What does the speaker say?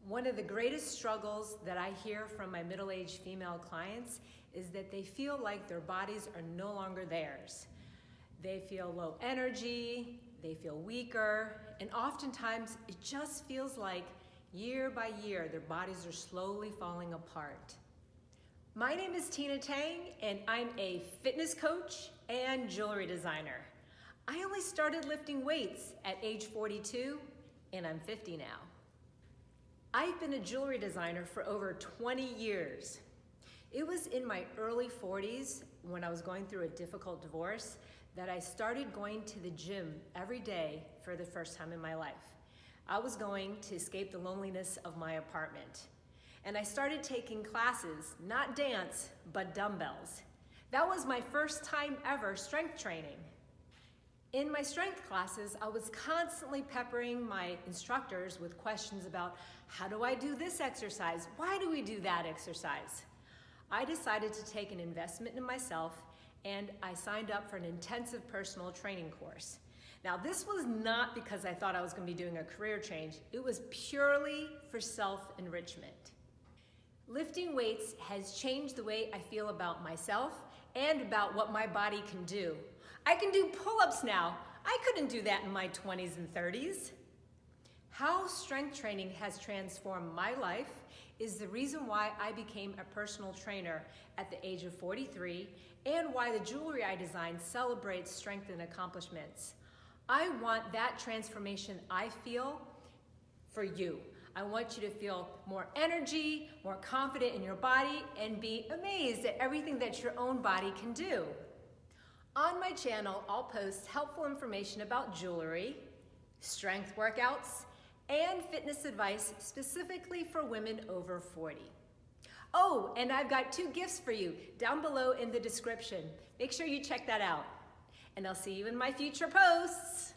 One of the greatest struggles that I hear from my middle-aged female clients is that they feel like their bodies are no longer theirs. They feel low energy, they feel weaker, and oftentimes it just feels like year by year their bodies are slowly falling apart. My name is Tina Tang, and I'm a fitness coach and jewelry designer. I only started lifting weights at age 42, and I'm 50 now. I've been a jewelry designer for over 20 years. It was in my early 40s, when I was going through a difficult divorce, that I started going to the gym every day for the first time in my life. I was going to escape the loneliness of my apartment. And I started taking classes, not dance, but dumbbells. That was my first time ever strength training. In my strength classes, I was constantly peppering my instructors with questions about, how do I do this exercise? Why do we do that exercise? I decided to take an investment in myself, and I signed up for an intensive personal training course. Now, this was not because I thought I was going to be doing a career change. It was purely for self-enrichment. Lifting weights has changed the way I feel about myself and about what my body can do. I can do pull-ups now. I couldn't do that in my 20s and 30s. How strength training has transformed my life is the reason why I became a personal trainer at the age of 43 and why the jewelry I design celebrates strength and accomplishments. I want that transformation I feel for you. I want you to feel more energy, more confident in your body, and be amazed at everything that your own body can do. On my channel, I'll post helpful information about jewelry, strength workouts, and fitness advice specifically for women over 40. Oh, and I've got 2 gifts for you down below in the description. Make sure you check that out. And I'll see you in my future posts.